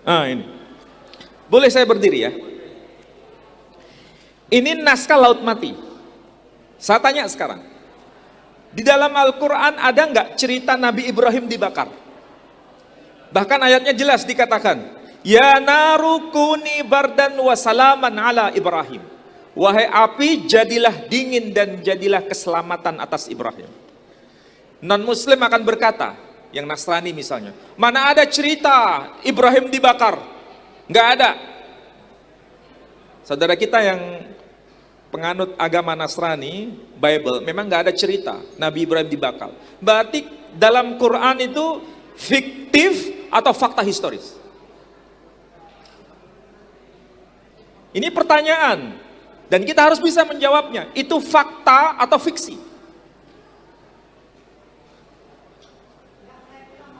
Ah, ini. Boleh saya berdiri ya? Ini naskah Laut Mati. Saya tanya sekarang. Di dalam Al-Quran ada nggak cerita Nabi Ibrahim dibakar? Bahkan ayatnya jelas dikatakan, Ya naru kuni bardan wa salaman ala Ibrahim. Wahai api, jadilah dingin dan jadilah keselamatan atas Ibrahim. Non-Muslim akan berkata, yang Nasrani misalnya, mana ada cerita Ibrahim dibakar? Nggak ada. Saudara kita yang penganut agama Nasrani, Bible, memang nggak ada cerita Nabi Ibrahim dibakar. Berarti dalam Quran itu fiktif atau fakta historis? Ini pertanyaan, dan kita harus bisa menjawabnya. Itu fakta atau fiksi?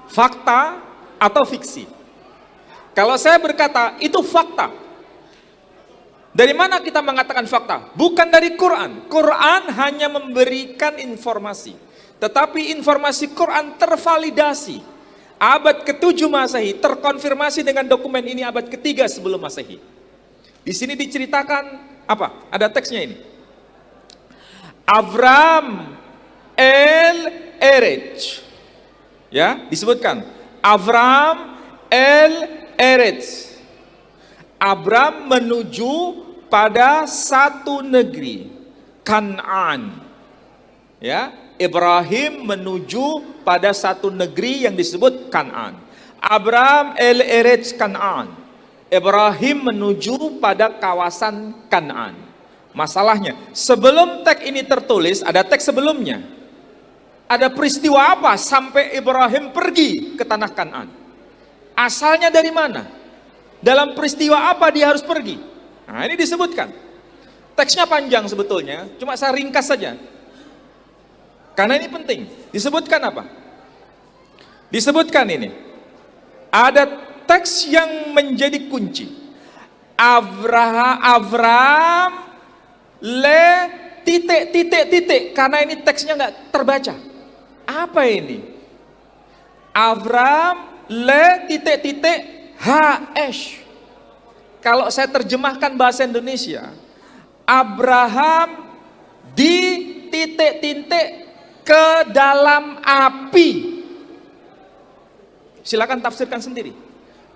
Fakta atau fiksi? Kalau saya berkata itu fakta, dari mana kita mengatakan fakta? Bukan dari Quran. Quran hanya memberikan informasi, tetapi informasi Quran tervalidasi abad ke-7 Masehi, terkonfirmasi dengan dokumen ini abad ke-3 sebelum Masehi. Di sini diceritakan apa? Ada teksnya ini. Avram el Eretz. Ya, disebutkan Avram el Eretz. Abram menuju pada satu negeri, Kan'an. Ya, Ibrahim menuju pada satu negeri yang disebut Kan'an. Abram el Eretz Kan'an. Ibrahim menuju pada kawasan Kan'an. Masalahnya, sebelum teks ini tertulis, ada teks sebelumnya. Ada peristiwa apa sampai Ibrahim pergi ke tanah Kan'an? Asalnya dari mana? Dalam peristiwa apa dia harus pergi? Nah, ini disebutkan. Teksnya panjang sebetulnya, cuma saya ringkas saja. Karena ini penting. Disebutkan apa? Disebutkan ini. Ada teks yang menjadi kunci. Avram le titik. Karena ini teksnya nggak terbaca. Apa ini? Avram le titik H. Kalau saya terjemahkan bahasa Indonesia, Abraham di titik ke dalam api. Silakan tafsirkan sendiri.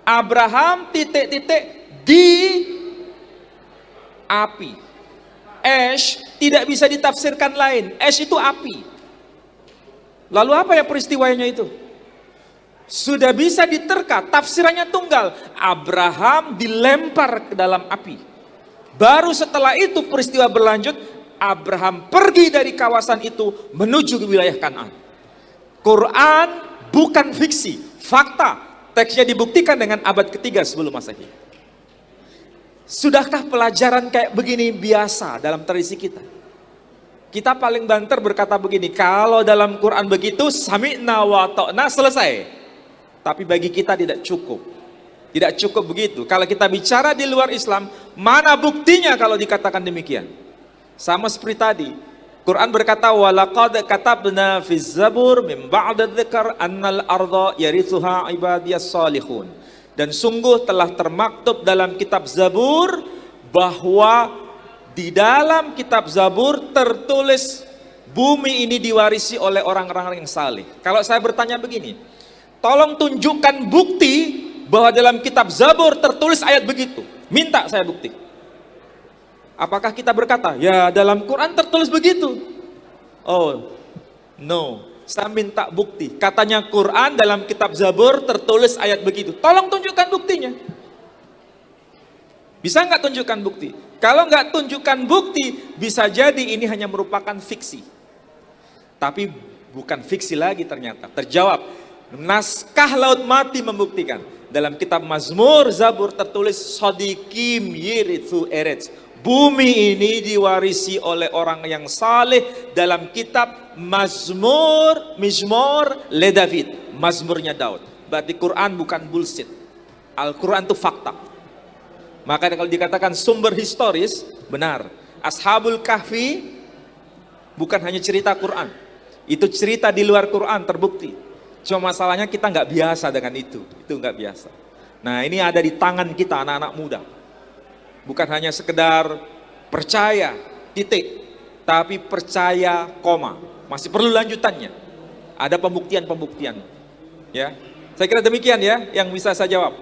Abraham titik di api. Ash tidak bisa ditafsirkan lain. Ash itu api. Lalu apa ya peristiwanya itu? Sudah bisa diterka, tafsirannya tunggal. Abraham dilempar ke dalam api. Baru setelah itu peristiwa berlanjut, Abraham pergi dari kawasan itu menuju ke wilayah Kan'an. Quran bukan fiksi, fakta. Teksnya dibuktikan dengan abad ke-3 sebelum Masehi. Sudahkah pelajaran kayak begini biasa dalam tradisi kita? Kita paling banter berkata begini, kalau dalam Quran begitu, sami'na wa ta'na, selesai. Tapi bagi kita tidak cukup. Tidak cukup begitu. Kalau kita bicara di luar Islam, mana buktinya kalau dikatakan demikian? Sama seperti tadi. Quran berkata, وَلَقَدْ كَتَبْنَا فِي الزَّبُرِ مِنْ بَعْدَ الذِّكْرِ أَنَّ الْأَرْضَ يَرِثُهَا عِبَادِيَ الصَّالِحُونَ. Dan sungguh telah termaktub dalam kitab Zabur, bahwa di dalam kitab Zabur tertulis bumi ini diwarisi oleh orang-orang yang saleh. Kalau saya bertanya begini, tolong tunjukkan bukti bahwa dalam kitab Zabur tertulis ayat begitu. Minta saya bukti. Apakah kita berkata, ya dalam Quran tertulis begitu? Oh, no. Saya minta bukti. Katanya Quran dalam kitab Zabur tertulis ayat begitu. Tolong tunjukkan buktinya. Bisa nggak tunjukkan bukti? Kalau nggak tunjukkan bukti, bisa jadi ini hanya merupakan fiksi. Tapi bukan fiksi lagi ternyata. Terjawab. Naskah Laut Mati membuktikan. Dalam kitab Mazmur Zabur tertulis Sodikim Yirithu Eretz. Bumi ini diwarisi oleh orang yang saleh. Dalam kitab Mizmor le David. Mazmurnya Daud. Berarti Quran bukan bullshit. Al-Quran itu fakta. Maka kalau dikatakan sumber historis, benar. Ashabul Kahfi bukan hanya cerita Quran. Itu cerita di luar Quran terbukti. Cuma masalahnya kita nggak biasa dengan itu nggak biasa. Nah, ini ada di tangan kita anak-anak muda. Bukan hanya sekedar percaya, titik. Tapi percaya, koma. Masih perlu lanjutannya. Ada pembuktian-pembuktian. Ya, saya kira demikian ya yang bisa saya jawab.